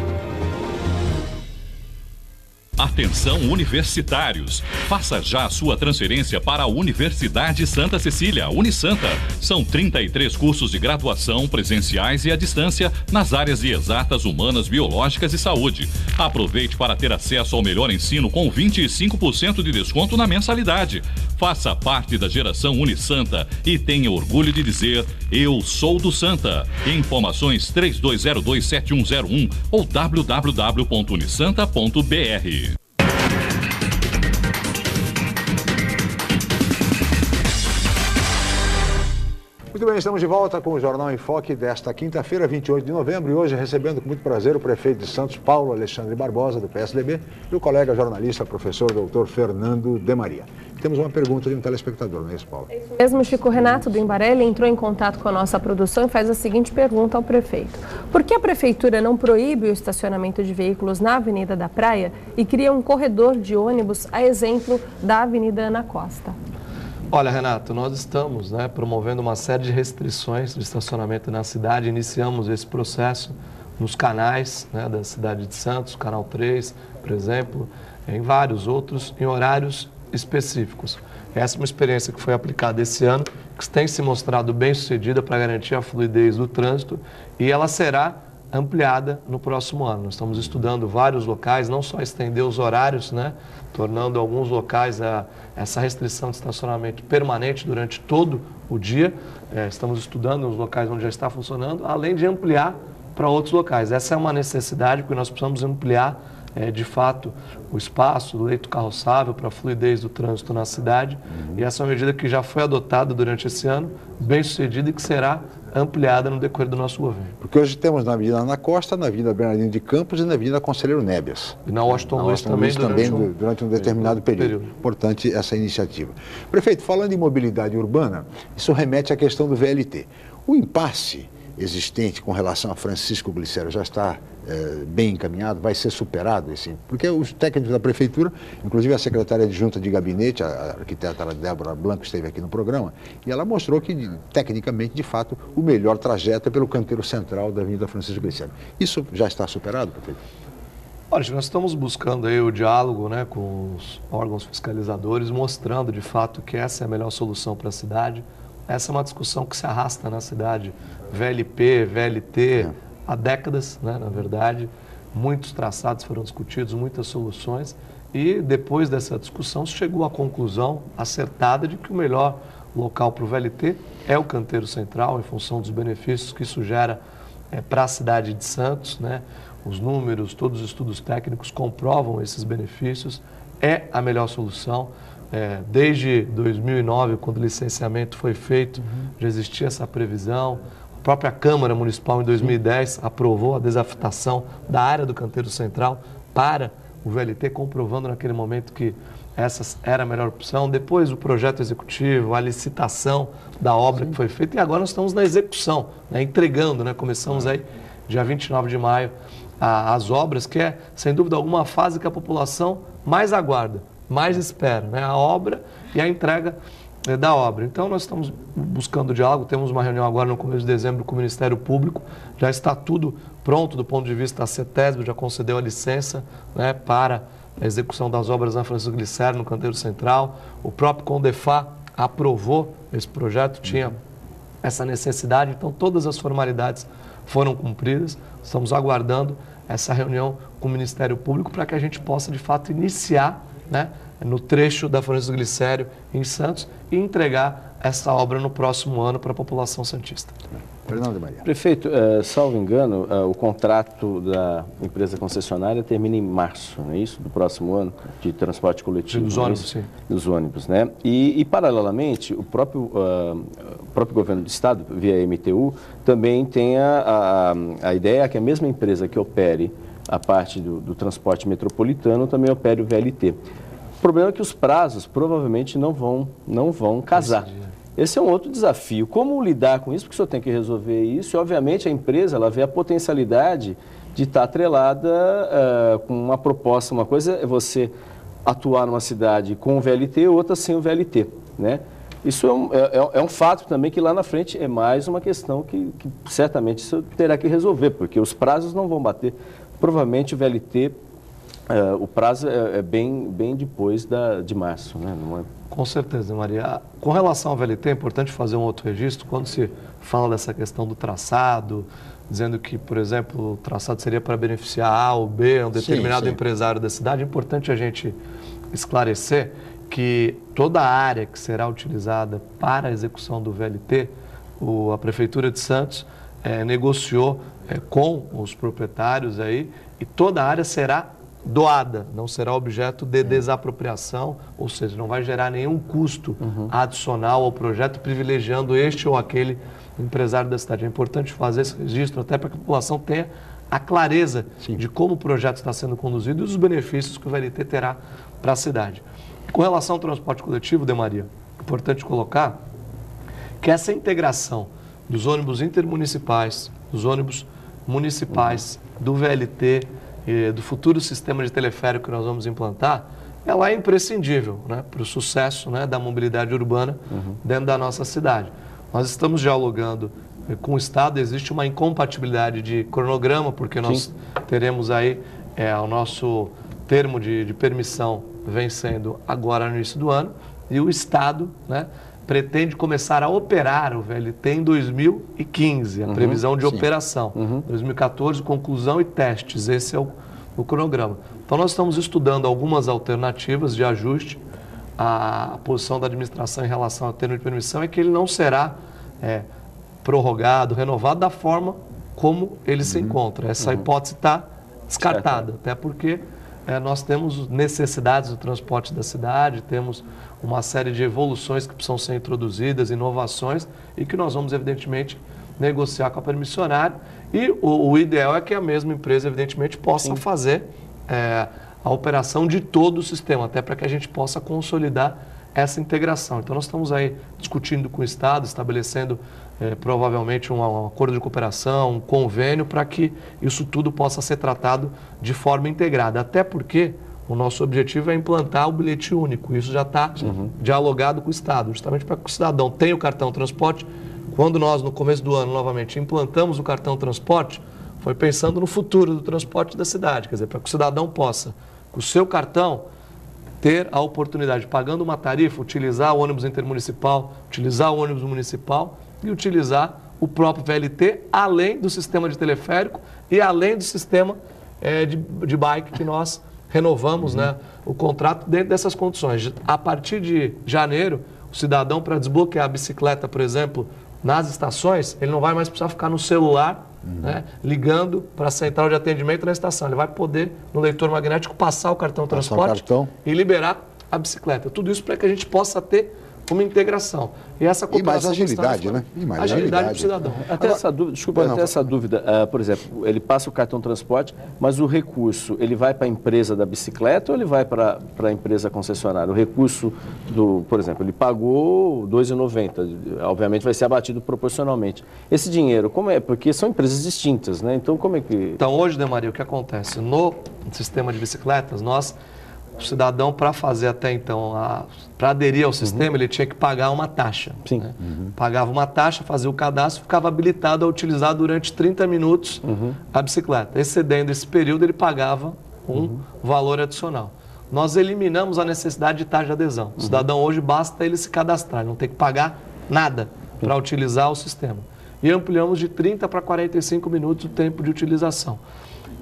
Atenção universitários, faça já a sua transferência para a Universidade Santa Cecília, Unisanta. São 33 cursos de graduação presenciais e à distância nas áreas de exatas, humanas, biológicas e saúde. Aproveite para ter acesso ao melhor ensino com 25% de desconto na mensalidade. Faça parte da geração Unisanta e tenha orgulho de dizer: eu sou do Santa. Informações 32027101 ou www.unisanta.br. Muito bem, estamos de volta com o Jornal em Foque desta quinta-feira, 28 de novembro, e hoje recebendo com muito prazer o prefeito de Santos, Paulo Alexandre Barbosa, do PSDB, e o colega jornalista, professor doutor Fernando de Maria. Temos uma pergunta de um telespectador, não é isso, Paulo? Mesmo Chico Renato do Embarelli entrou em contato com a nossa produção e faz a seguinte pergunta ao prefeito: por que a prefeitura não proíbe o estacionamento de veículos na Avenida da Praia e cria um corredor de ônibus, a exemplo da Avenida Ana Costa? Olha, Renato, nós estamos promovendo uma série de restrições de estacionamento na cidade. Iniciamos esse processo nos canais da cidade de Santos, Canal 3, por exemplo, em vários outros, em horários específicos. Essa é uma experiência que foi aplicada esse ano, que tem se mostrado bem sucedida para garantir a fluidez do trânsito, e ela será ampliada no próximo ano. Nós estamos estudando vários locais, não só estender os horários, tornando alguns locais essa restrição de estacionamento permanente durante todo o dia. Estamos estudando os locais onde já está funcionando, além de ampliar para outros locais. Essa é uma necessidade, porque nós precisamos ampliar de fato o espaço, o leito carroçável para a fluidez do trânsito na cidade. E essa é uma medida que já foi adotada durante esse ano, bem sucedida, e que será ampliada no decorrer do nosso governo. Porque hoje temos na Avenida Ana Costa, na Avenida Bernardino de Campos e na Avenida Conselheiro Nebias. E na Washington Luiz também durante um determinado período. Importante essa iniciativa. Prefeito, falando em mobilidade urbana, isso remete à questão do VLT. O impasse existente com relação a Francisco Glicério já está bem encaminhado, vai ser superado, porque os técnicos da prefeitura, inclusive a secretária adjunta de gabinete, a arquiteta Débora Blanco, esteve aqui no programa, e ela mostrou que, tecnicamente, de fato, o melhor trajeto é pelo canteiro central da Avenida Francisco Glicério. Isso já está superado, prefeito? Olha, nós estamos buscando aí o diálogo com os órgãos fiscalizadores, mostrando de fato que essa é a melhor solução para a cidade. Essa é uma discussão que se arrasta na cidade, VLP, VLT, há décadas, na verdade. Muitos traçados foram discutidos, muitas soluções, e depois dessa discussão se chegou à conclusão acertada de que o melhor local para o VLT é o canteiro central, em função dos benefícios que isso gera para a cidade de Santos. Os números, todos os estudos técnicos comprovam esses benefícios, é a melhor solução. Desde 2009, quando o licenciamento foi feito, já existia essa previsão. A própria Câmara Municipal, em 2010, aprovou a desafetação da área do canteiro central para o VLT, comprovando naquele momento que essa era a melhor opção. Depois o projeto executivo, a licitação da obra que foi feita, e agora nós estamos na execução, entregando, começamos aí dia 29 de maio as obras, que é, sem dúvida alguma, a fase que a população mais aguarda, mais espera, a obra e a entrega da obra. Então nós estamos buscando diálogo, temos uma reunião agora no começo de dezembro com o Ministério Público, já está tudo pronto do ponto de vista da CETESB, já concedeu a licença para a execução das obras na Francisco Glicério, no canteiro central. O próprio CONDEFA aprovou esse projeto, tinha essa necessidade, então todas as formalidades foram cumpridas. Estamos aguardando essa reunião com o Ministério Público para que a gente possa de fato iniciar no trecho da Francisco Glicério em Santos e entregar essa obra no próximo ano para a população santista. Fernando Maria. Prefeito, salvo engano, o contrato da empresa concessionária termina em março, não é isso? Do próximo ano, de transporte coletivo. Dos ônibus, sim. Dos ônibus, né? E paralelamente, o próprio governo do estado, via MTU, também tem a ideia que a mesma empresa que opere a parte do transporte metropolitano também opere o VLT. O problema é que os prazos provavelmente não vão casar. Esse é um outro desafio. Como lidar com isso? Porque o senhor tem que resolver isso e, obviamente, a empresa ela vê a potencialidade de estar atrelada com uma proposta. Uma coisa é você atuar numa cidade com o VLT, outra sem o VLT, né? Isso é um fato também que lá na frente é mais uma questão que certamente isso terá que resolver, porque os prazos não vão bater. Provavelmente o VLT, o prazo é bem depois de março, né? Não é? Com certeza, Maria. Com relação ao VLT, é importante fazer um outro registro. Quando se fala dessa questão do traçado, dizendo que, por exemplo, o traçado seria para beneficiar A ou B, um determinado empresário da cidade, é importante a gente esclarecer que toda a área que será utilizada para a execução do VLT, a Prefeitura de Santos negociou com os proprietários aí, e toda a área será doada, não será objeto de desapropriação, ou seja, não vai gerar nenhum custo adicional ao projeto, privilegiando este ou aquele empresário da cidade. É importante fazer esse registro até para que a população tenha a clareza de como o projeto está sendo conduzido e os benefícios que o VLT terá para a cidade. Com relação ao transporte coletivo, De Maria, é importante colocar que essa integração dos ônibus intermunicipais, dos ônibus municipais, do VLT, do futuro sistema de teleférico que nós vamos implantar, ela é imprescindível, né, para o sucesso, né, da mobilidade urbana dentro da nossa cidade. Nós estamos dialogando com o Estado, existe uma incompatibilidade de cronograma, porque nós teremos aí o nosso termo de permissão vencendo agora no início do ano, e o Estado, né, pretende começar a operar o VLT em 2015, a previsão de operação. 2014, conclusão e testes, esse é o cronograma. Então, nós estamos estudando algumas alternativas de ajuste. A posição da administração em relação ao termo de permissão é que ele não será prorrogado, renovado da forma como ele se encontra. Essa hipótese está descartada, até porque nós temos necessidades do transporte da cidade, temos uma série de evoluções que precisam ser introduzidas, inovações, e que nós vamos, evidentemente, negociar com a permissionária. E o ideal é que a mesma empresa, evidentemente, possa fazer a operação de todo o sistema, até para que a gente possa consolidar essa integração. Então, nós estamos aí discutindo com o Estado, estabelecendo provavelmente um acordo de cooperação, um convênio, para que isso tudo possa ser tratado de forma integrada. Até porque o nosso objetivo é implantar o bilhete único. Isso já está dialogado com o Estado, justamente para que o cidadão tenha o cartão transporte. Quando nós, no começo do ano, novamente, implantamos o cartão transporte, foi pensando no futuro do transporte da cidade, quer dizer, para que o cidadão possa, com o seu cartão, ter a oportunidade, pagando uma tarifa, utilizar o ônibus intermunicipal, utilizar o ônibus municipal e utilizar o próprio VLT, além do sistema de teleférico e além do sistema de bike que nós renovamos, né, o contrato dentro dessas condições. A partir de janeiro, o cidadão, para desbloquear a bicicleta, por exemplo, nas estações, ele não vai mais precisar ficar no celular, né, ligando para a central de atendimento na estação. Ele vai poder, no leitor magnético, passar o cartão transporte e liberar a bicicleta. Tudo isso para que a gente possa ter uma integração. E essa mais agilidade, né? E mais agilidade para o cidadão. Até essa dúvida, desculpa, até essa dúvida, por exemplo, ele passa o cartão transporte, mas o recurso, ele vai para a empresa da bicicleta ou ele vai para a empresa concessionária? O recurso por exemplo, ele pagou R$ 2,90, obviamente vai ser abatido proporcionalmente. Esse dinheiro, como é? Porque são empresas distintas, né? Então, como é que... Então, hoje, De Maria, o que acontece? No sistema de bicicletas, o cidadão, para fazer até então, para aderir ao sistema, ele tinha que pagar uma taxa. Né? Pagava uma taxa, fazia o cadastro, ficava habilitado a utilizar durante 30 minutos a bicicleta. Excedendo esse período, ele pagava um valor adicional. Nós eliminamos a necessidade de taxa de adesão. O cidadão hoje basta ele se cadastrar, não tem que pagar nada para utilizar o sistema. E ampliamos de 30 para 45 minutos o tempo de utilização.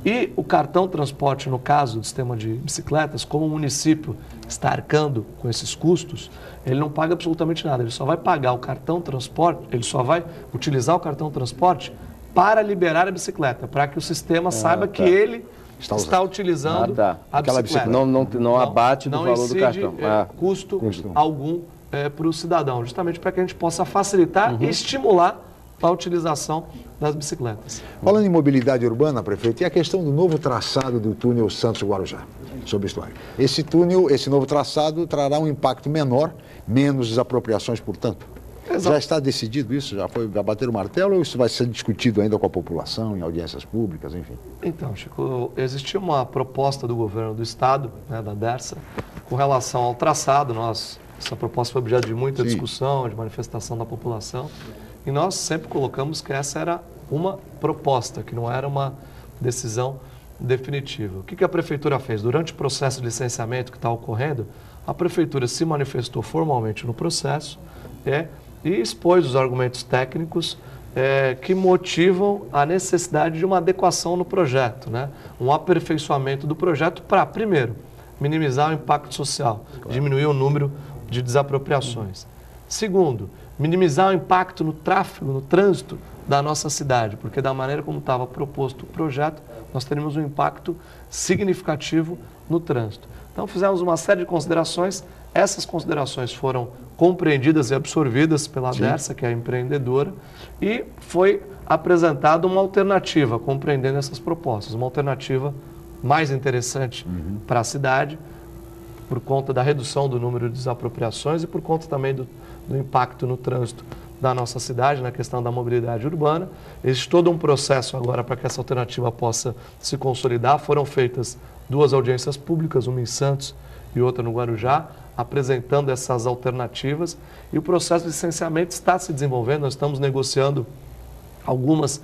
E o cartão transporte, no caso do sistema de bicicletas, como o município está arcando com esses custos, ele não paga absolutamente nada. Ele só vai pagar o cartão transporte, ele só vai utilizar o cartão transporte para liberar a bicicleta, para que o sistema saiba que ele está utilizando a bicicleta. Não abate do valor do cartão. Custo algum para o cidadão, justamente para que a gente possa facilitar e estimular a utilização das bicicletas. Falando em mobilidade urbana, prefeito, e a questão do novo traçado do túnel Santos-Guarujá, sobre a história. Esse túnel, esse novo traçado trará um impacto menor, menos desapropriações, portanto? Já está decidido isso? Já bateram o martelo ou isso vai ser discutido ainda com a população, em audiências públicas, enfim? Então, Chico, existia uma proposta do governo do estado, né, da Dersa, com relação ao traçado. Essa proposta foi objeto de muita discussão, de manifestação da população. E nós sempre colocamos que essa era uma proposta, que não era uma decisão definitiva. O que a prefeitura fez? Durante o processo de licenciamento que está ocorrendo, a prefeitura se manifestou formalmente no processo e expôs os argumentos técnicos que motivam a necessidade de uma adequação no projeto, né? Um aperfeiçoamento do projeto para, primeiro, minimizar o impacto social, diminuir o número de desapropriações. Segundo, minimizar o impacto no tráfego, no trânsito da nossa cidade, porque da maneira como estava proposto o projeto, nós teríamos um impacto significativo no trânsito. Então fizemos uma série de considerações, essas considerações foram compreendidas e absorvidas pela Dersa, que é a empreendedora, e foi apresentada uma alternativa, compreendendo essas propostas, uma alternativa mais interessante para a cidade, por conta da redução do número de desapropriações e por conta também do impacto no trânsito da nossa cidade, na questão da mobilidade urbana. Existe todo um processo agora para que essa alternativa possa se consolidar. Foram feitas 2 audiências públicas, uma em Santos e outra no Guarujá, apresentando essas alternativas. E o processo de licenciamento está se desenvolvendo. Nós estamos negociando algumas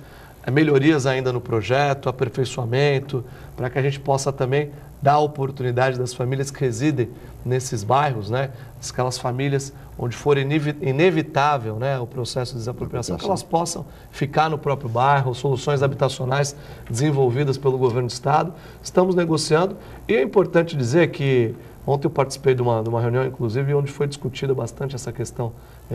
melhorias ainda no projeto, aperfeiçoamento, para que a gente possa também dar a oportunidade das famílias que residem nesses bairros, né? Aquelas famílias onde for inevitável, né, o processo de desapropriação, que elas possam ficar no próprio bairro, soluções habitacionais desenvolvidas pelo governo do estado. Estamos negociando e é importante dizer que ontem eu participei de uma reunião, inclusive, onde foi discutida bastante essa questão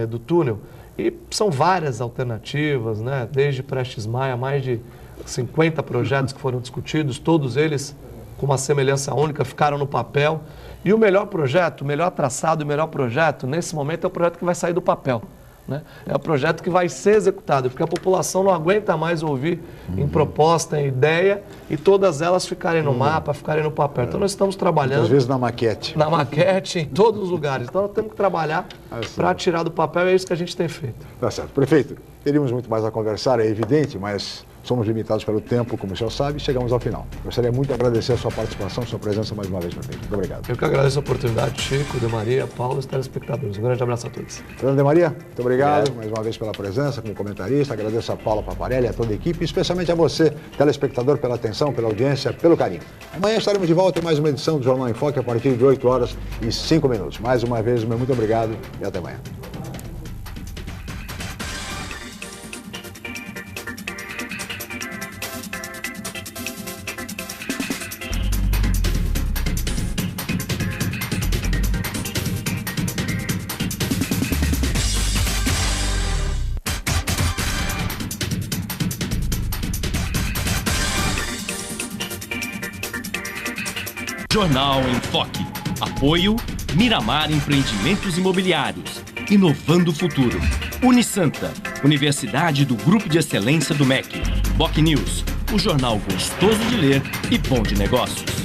do túnel e são várias alternativas, né, desde Prestes Maia, mais de 50 projetos que foram discutidos, todos eles com uma semelhança única, ficaram no papel. E o melhor projeto, o melhor traçado, o melhor projeto, nesse momento é o projeto que vai sair do papel, né? É o projeto que vai ser executado, porque a população não aguenta mais ouvir em proposta, em ideia, e todas elas ficarem no mapa, ficarem no papel. Então nós estamos trabalhando... Às vezes na maquete. Na maquete, em todos os lugares. Então nós temos que trabalhar para tirar do papel, é isso que a gente tem feito. Tá certo. Prefeito, teríamos muito mais a conversar, é evidente, mas... somos limitados pelo tempo, como o senhor sabe, e chegamos ao final. Gostaria muito de agradecer a sua participação, a sua presença mais uma vez, prefeito. Muito obrigado. Eu que agradeço a oportunidade, Chico, De Maria, Paulo e os telespectadores. Um grande abraço a todos. Fernando De Maria, muito obrigado mais uma vez pela presença como comentarista. Agradeço a Paula Paparelli, a toda a equipe, e especialmente a você, telespectador, pela atenção, pela audiência, pelo carinho. Amanhã estaremos de volta em mais uma edição do Jornal em Foque a partir de 8h05. Mais uma vez, meu muito obrigado e até amanhã. Jornal em Foque. Apoio Miramar Empreendimentos Imobiliários. Inovando o futuro. Unisanta, Universidade do Grupo de Excelência do MEC. BocNews, o jornal gostoso de ler e bom de negócios.